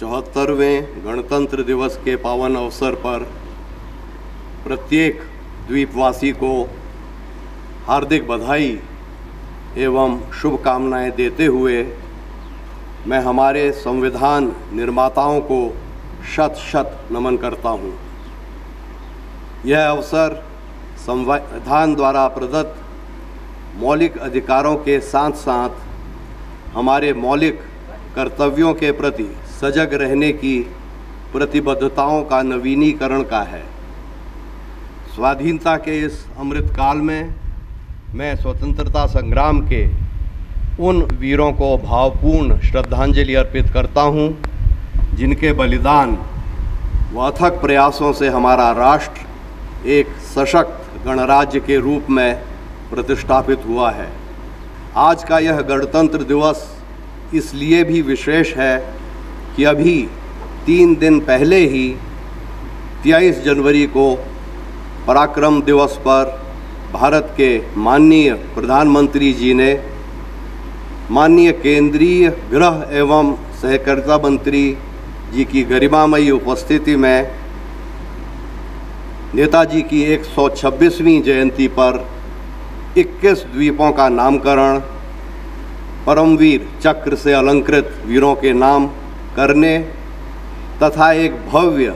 74वें गणतंत्र दिवस के पावन अवसर पर प्रत्येक द्वीपवासी को हार्दिक बधाई एवं शुभकामनाएं देते हुए मैं हमारे संविधान निर्माताओं को शत शत नमन करता हूं। यह अवसर संविधान द्वारा प्रदत्त मौलिक अधिकारों के साथ साथ हमारे मौलिक कर्तव्यों के प्रति सजग रहने की प्रतिबद्धताओं का नवीनीकरण का है। स्वाधीनता के इस अमृत काल में मैं स्वतंत्रता संग्राम के उन वीरों को भावपूर्ण श्रद्धांजलि अर्पित करता हूं, जिनके बलिदान व अथक प्रयासों से हमारा राष्ट्र एक सशक्त गणराज्य के रूप में प्रतिष्ठापित हुआ है। आज का यह गणतंत्र दिवस इसलिए भी विशेष है कि अभी 3 दिन पहले ही 23 जनवरी को पराक्रम दिवस पर भारत के माननीय प्रधानमंत्री जी ने माननीय केंद्रीय गृह एवं सहकारिता मंत्री जी की गरिमामयी उपस्थिति में नेताजी की 126वीं जयंती पर 21 द्वीपों का नामकरण परमवीर चक्र से अलंकृत वीरों के नाम करने तथा एक भव्य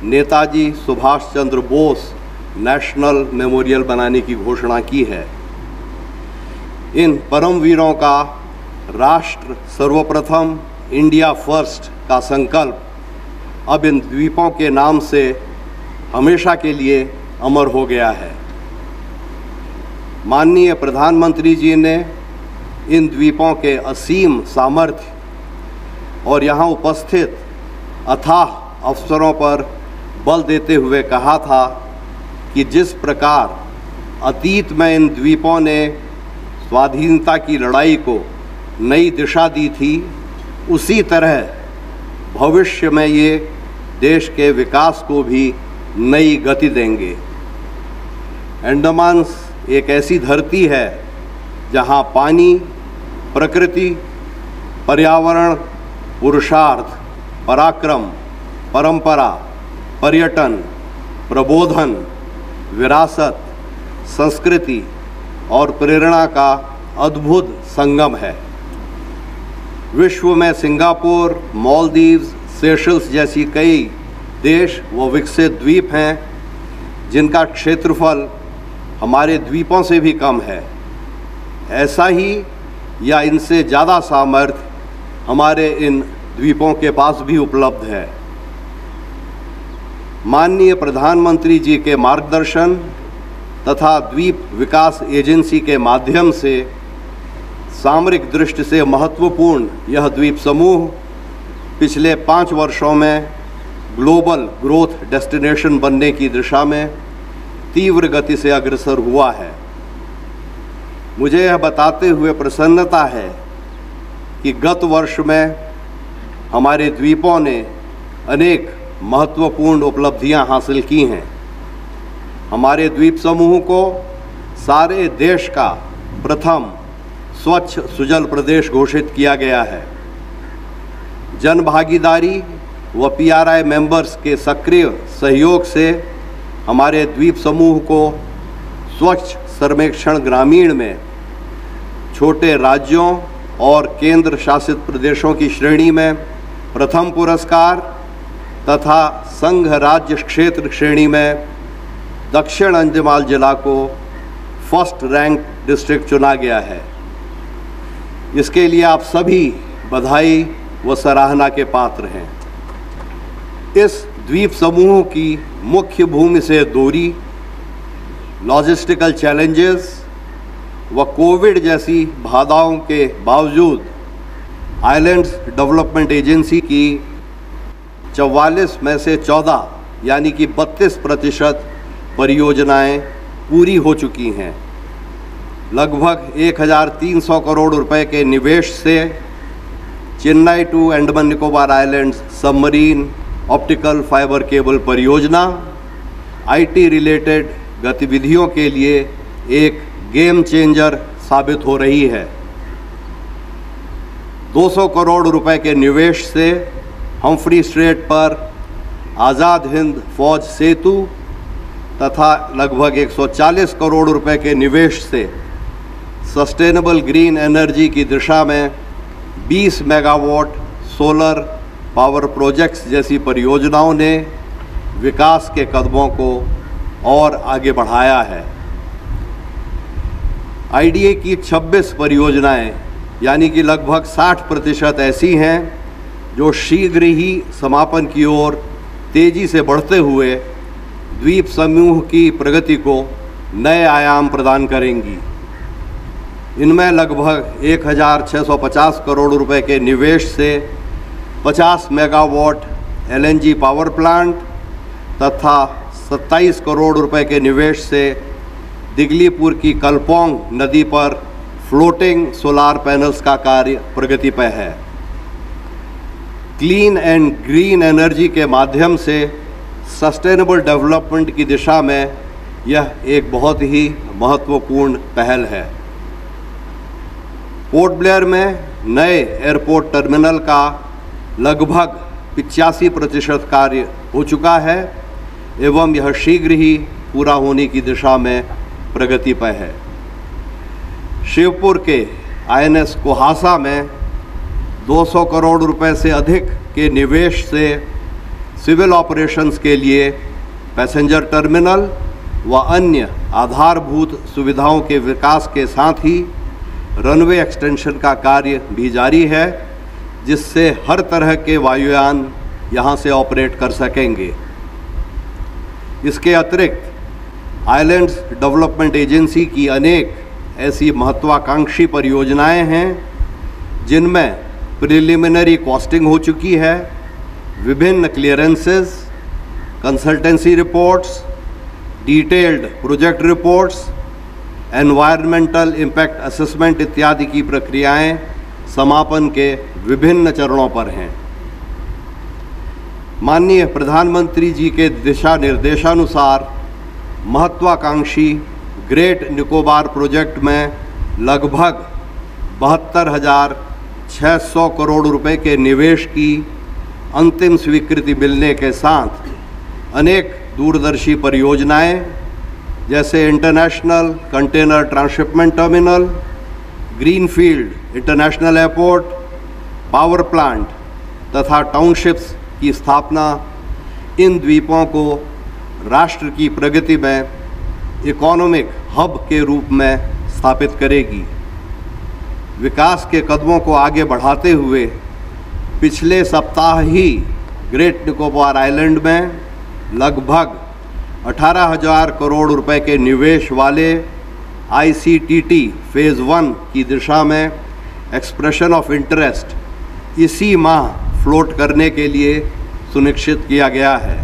नेताजी सुभाष चंद्र बोस नेशनल मेमोरियल बनाने की घोषणा की है। इन परमवीरों का राष्ट्र सर्वप्रथम इंडिया फर्स्ट का संकल्प अब इन द्वीपों के नाम से हमेशा के लिए अमर हो गया है। माननीय प्रधानमंत्री जी ने इन द्वीपों के असीम सामर्थ्य और यहाँ उपस्थित अथाह अवसरों पर बल देते हुए कहा था कि जिस प्रकार अतीत में इन द्वीपों ने स्वाधीनता की लड़ाई को नई दिशा दी थी, उसी तरह भविष्य में ये देश के विकास को भी नई गति देंगे। अंडमान एक ऐसी धरती है जहाँ पानी, प्रकृति, पर्यावरण, पुरुषार्थ, पराक्रम, परंपरा, पर्यटन, प्रबोधन, विरासत, संस्कृति और प्रेरणा का अद्भुत संगम है। विश्व में सिंगापुर, मालदीव्स, सेशल्स जैसी कई देश व विकसित द्वीप हैं, जिनका क्षेत्रफल हमारे द्वीपों से भी कम है। ऐसा ही या इनसे ज़्यादा सामर्थ्य हमारे इन द्वीपों के पास भी उपलब्ध है। माननीय प्रधानमंत्री जी के मार्गदर्शन तथा द्वीप विकास एजेंसी के माध्यम से सामरिक दृष्टि से महत्वपूर्ण यह द्वीप समूह पिछले 5 वर्षों में ग्लोबल ग्रोथ डेस्टिनेशन बनने की दिशा में तीव्र गति से अग्रसर हुआ है। मुझे यह बताते हुए प्रसन्नता है कि गत वर्ष में हमारे द्वीपों ने अनेक महत्वपूर्ण उपलब्धियां हासिल की हैं। हमारे द्वीप समूह को सारे देश का प्रथम स्वच्छ सुजल प्रदेश घोषित किया गया है। जन भागीदारी व PRI मेंबर्स के सक्रिय सहयोग से हमारे द्वीप समूह को स्वच्छ सर्वेक्षण ग्रामीण में छोटे राज्यों और केंद्र शासित प्रदेशों की श्रेणी में प्रथम पुरस्कार तथा संघ राज्य क्षेत्र श्रेणी में दक्षिण अंजमाल जिला को फर्स्ट रैंक डिस्ट्रिक्ट चुना गया है। इसके लिए आप सभी बधाई व सराहना के पात्र हैं। इस द्वीप समूह की मुख्य भूमि से दूरी, लॉजिस्टिकल चैलेंजेस व कोविड जैसी बाधाओं के बावजूद आइलैंड्स डेवलपमेंट एजेंसी की 44 में से 14 यानी कि 32% परियोजनाएं पूरी हो चुकी हैं। लगभग 1300 करोड़ रुपए के निवेश से Chennai to Andaman Nicobar islands submarine optical fiber cable परियोजना IT रिलेटेड गतिविधियों के लिए एक गेम चेंजर साबित हो रही है। 200 करोड़ रुपए के निवेश से हम्फ्री स्ट्रेट पर आज़ाद हिंद फौज सेतु तथा लगभग 140 करोड़ रुपए के निवेश से सस्टेनेबल ग्रीन एनर्जी की दिशा में 20 मेगावाट सोलर पावर प्रोजेक्ट्स जैसी परियोजनाओं ने विकास के कदमों को और आगे बढ़ाया है। आईडीए की 26 परियोजनाएं यानी कि लगभग 60% ऐसी हैं जो शीघ्र ही समापन की ओर तेजी से बढ़ते हुए द्वीप समूह की प्रगति को नए आयाम प्रदान करेंगी। इनमें लगभग 1650 करोड़ रुपए के निवेश से 50 मेगावाट एलएनजी पावर प्लांट तथा 27 करोड़ रुपए के निवेश से दिगलीपुर की कलपोंग नदी पर फ्लोटिंग सोलार पैनल्स का कार्य प्रगति पर है। क्लीन एंड ग्रीन एनर्जी के माध्यम से सस्टेनेबल डेवलपमेंट की दिशा में यह एक बहुत ही महत्वपूर्ण पहल है। पोर्ट ब्लेयर में नए एयरपोर्ट टर्मिनल का लगभग 85% कार्य हो चुका है एवं यह शीघ्र ही पूरा होने की दिशा में प्रगति पर है। शिवपुर के आईएनएस कोहासा में 200 करोड़ रुपए से अधिक के निवेश से सिविल ऑपरेशंस के लिए पैसेंजर टर्मिनल व अन्य आधारभूत सुविधाओं के विकास के साथ ही रनवे एक्सटेंशन का कार्य भी जारी है, जिससे हर तरह के वायुयान यहां से ऑपरेट कर सकेंगे। इसके अतिरिक्त आइलैंड्स डेवलपमेंट एजेंसी की अनेक ऐसी महत्वाकांक्षी परियोजनाएं हैं जिनमें प्रिलिमिनरी कॉस्टिंग हो चुकी है, विभिन्न clearances, consultancy reports, detailed project reports, environmental impact assessment इत्यादि की प्रक्रियाएं समापन के विभिन्न चरणों पर हैं। माननीय प्रधानमंत्री जी के दिशा निर्देशानुसार महत्वाकांक्षी ग्रेट निकोबार प्रोजेक्ट में लगभग 72,600 करोड़ रुपए के निवेश की अंतिम स्वीकृति मिलने के साथ अनेक दूरदर्शी परियोजनाएं जैसे international container transshipment terminal, greenfield international airport, power plant तथा टाउनशिप्स की स्थापना इन द्वीपों को राष्ट्र की प्रगति में इकोनॉमिक हब के रूप में स्थापित करेगी। विकास के कदमों को आगे बढ़ाते हुए पिछले सप्ताह ही ग्रेट निकोबार आइलैंड में लगभग 18,000 करोड़ रुपए के निवेश वाले ICTT फेज़ 1 की दिशा में एक्सप्रेशन ऑफ इंटरेस्ट इसी माह फ्लोट करने के लिए सुनिश्चित किया गया है।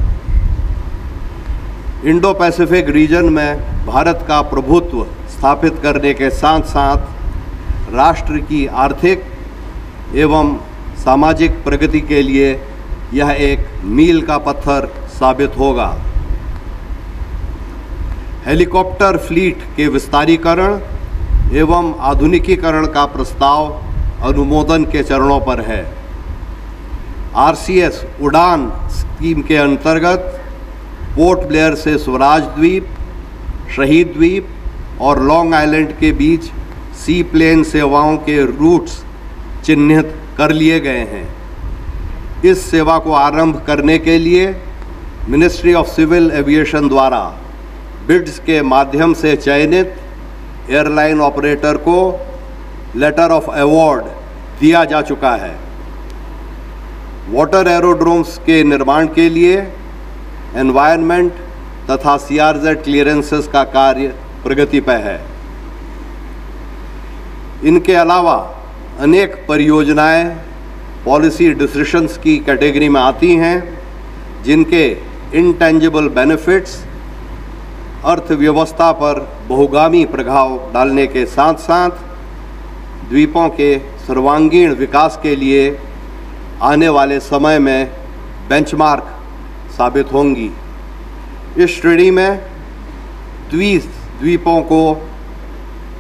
इंडो पैसिफिक रीजन में भारत का प्रभुत्व स्थापित करने के साथ साथ राष्ट्र की आर्थिक एवं सामाजिक प्रगति के लिए यह एक मील का पत्थर साबित होगा। हेलीकॉप्टर फ्लीट के विस्तारीकरण एवं आधुनिकीकरण का प्रस्ताव अनुमोदन के चरणों पर है। RCS उड़ान स्कीम के अंतर्गत पोर्ट ब्लेयर से स्वराज द्वीप, शहीद द्वीप और लॉन्ग आइलैंड के बीच सी प्लेन सेवाओं के रूट्स चिन्हित कर लिए गए हैं। इस सेवा को आरंभ करने के लिए मिनिस्ट्री ऑफ सिविल एविएशन द्वारा बिड्स के माध्यम से चयनित एयरलाइन ऑपरेटर को लेटर ऑफ अवॉर्ड दिया जा चुका है। वाटर एरोड्रोम्स के निर्माण के लिए एनवायरनमेंट तथा CRZ क्लियरेंसेस का कार्य प्रगति पर है। इनके अलावा अनेक परियोजनाएं पॉलिसी डिसीशंस की कैटेगरी में आती हैं जिनके इंटेंजिबल बेनिफिट्स अर्थव्यवस्था पर बहुगामी प्रभाव डालने के साथ साथ द्वीपों के सर्वांगीण विकास के लिए आने वाले समय में बेंचमार्क साबित होंगी। इस श्रेणी में द्वीपों को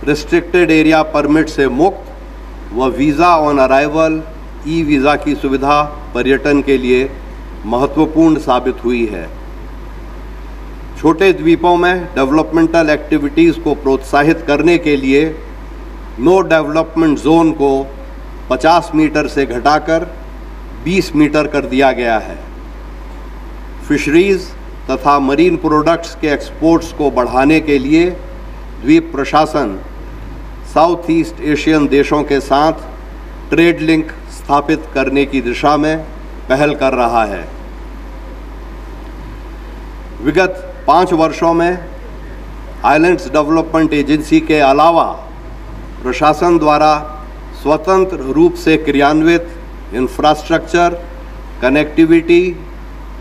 रिस्ट्रिक्टेड एरिया परमिट से मुक्त व visa on arrival e visa की सुविधा पर्यटन के लिए महत्वपूर्ण साबित हुई है। छोटे द्वीपों में डेवलपमेंटल एक्टिविटीज़ को प्रोत्साहित करने के लिए नो डेवलपमेंट जोन को 50 मीटर से घटाकर 20 मीटर कर दिया गया है। फिशरीज़ तथा मरीन प्रोडक्ट्स के एक्सपोर्ट्स को बढ़ाने के लिए द्वीप प्रशासन साउथ ईस्ट एशियन देशों के साथ ट्रेड लिंक स्थापित करने की दिशा में पहल कर रहा है। विगत 5 वर्षों में आइलैंड्स डेवलपमेंट एजेंसी के अलावा प्रशासन द्वारा स्वतंत्र रूप से क्रियान्वित इंफ्रास्ट्रक्चर, कनेक्टिविटी,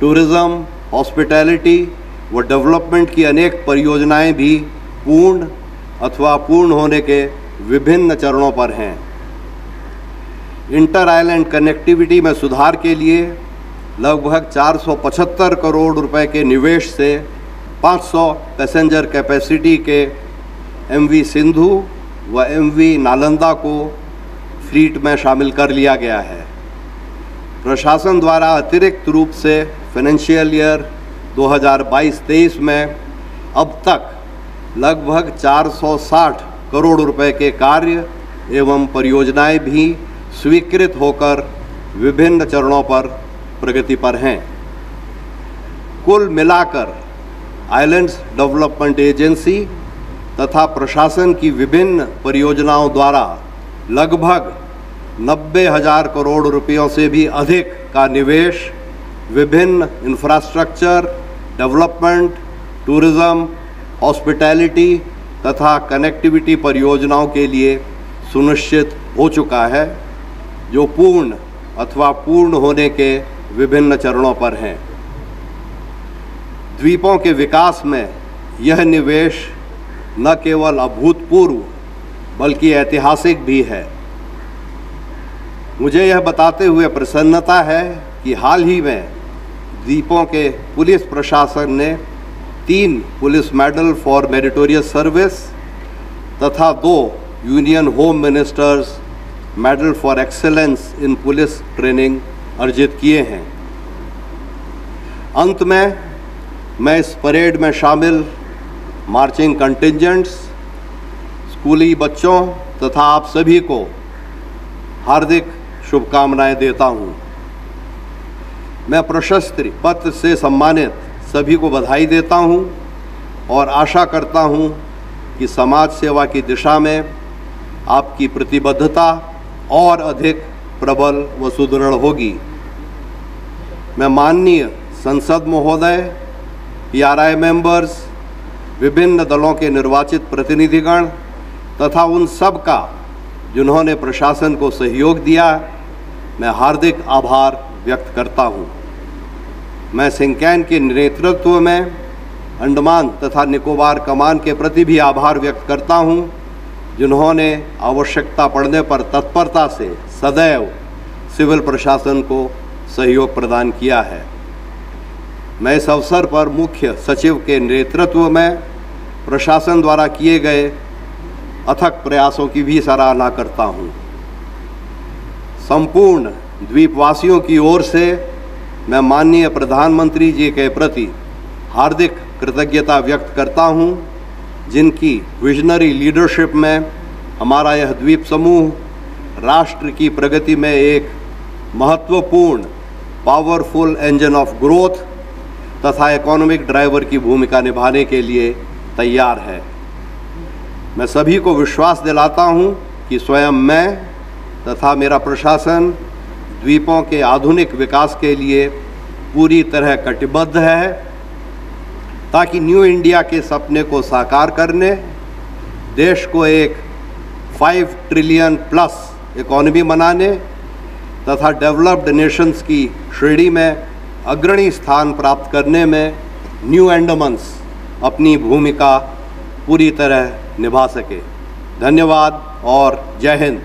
टूरिज़्म, हॉस्पिटैलिटी व डेवलपमेंट की अनेक परियोजनाएं भी पूर्ण अथवा पूर्ण होने के विभिन्न चरणों पर हैं। इंटर आइलैंड कनेक्टिविटी में सुधार के लिए लगभग 475 करोड़ रुपए के निवेश से 500 पैसेंजर कैपेसिटी के MV सिंधु व MV नालंदा को फ्लीट में शामिल कर लिया गया है। प्रशासन द्वारा अतिरिक्त रूप से फाइनेंशियल ईयर 2022-23 में अब तक लगभग 460 करोड़ रुपए के कार्य एवं परियोजनाएं भी स्वीकृत होकर विभिन्न चरणों पर प्रगति पर हैं। कुल मिलाकर आइलैंड्स डेवलपमेंट एजेंसी तथा प्रशासन की विभिन्न परियोजनाओं द्वारा लगभग 90,000 करोड़ रुपयों से भी अधिक का निवेश विभिन्न इंफ्रास्ट्रक्चर, डेवलपमेंट, टूरिज़्म, हॉस्पिटैलिटी तथा कनेक्टिविटी परियोजनाओं के लिए सुनिश्चित हो चुका है, जो पूर्ण अथवा पूर्ण होने के विभिन्न चरणों पर हैं। द्वीपों के विकास में यह निवेश न केवल अभूतपूर्व बल्कि ऐतिहासिक भी है। मुझे यह बताते हुए प्रसन्नता है कि हाल ही में द्वीपों के पुलिस प्रशासन ने 3 police medal for meritorious service तथा 2 union home ministers medal for excellence in police training अर्जित किए हैं। अंत में मैं इस परेड में शामिल मार्चिंग कंटिंजेंट्स, स्कूली बच्चों तथा आप सभी को हार्दिक शुभकामनाएं देता हूं। मैं प्रशस्ति पत्र से सम्मानित सभी को बधाई देता हूं और आशा करता हूं कि समाज सेवा की दिशा में आपकी प्रतिबद्धता और अधिक प्रबल व सुदृढ़ होगी। मैं माननीय संसद महोदय, PRI मेंबर्स, विभिन्न दलों के निर्वाचित प्रतिनिधिगण तथा उन सब का जिन्होंने प्रशासन को सहयोग दिया, मैं हार्दिक आभार व्यक्त करता हूं। मैं सिंकैन के नेतृत्व में अंडमान तथा निकोबार कमान के प्रति भी आभार व्यक्त करता हूं, जिन्होंने आवश्यकता पड़ने पर तत्परता से सदैव सिविल प्रशासन को सहयोग प्रदान किया है। मैं इस अवसर पर मुख्य सचिव के नेतृत्व में प्रशासन द्वारा किए गए अथक प्रयासों की भी सराहना करता हूं। संपूर्ण द्वीपवासियों की ओर से मैं माननीय प्रधानमंत्री जी के प्रति हार्दिक कृतज्ञता व्यक्त करता हूं, जिनकी विजनरी लीडरशिप में हमारा यह द्वीप समूह राष्ट्र की प्रगति में एक महत्वपूर्ण पावरफुल इंजन ऑफ ग्रोथ तथा इकोनॉमिक ड्राइवर की भूमिका निभाने के लिए तैयार है। मैं सभी को विश्वास दिलाता हूं कि स्वयं मैं तथा मेरा प्रशासन द्वीपों के आधुनिक विकास के लिए पूरी तरह कटिबद्ध है, ताकि न्यू इंडिया के सपने को साकार करने, देश को एक 5 ट्रिलियन प्लस इकोनॉमी बनाने तथा डेवलप्ड नेशंस की श्रेणी में अग्रणी स्थान प्राप्त करने में न्यू अंडमान्स अपनी भूमिका पूरी तरह निभा सके। धन्यवाद और जय हिंद।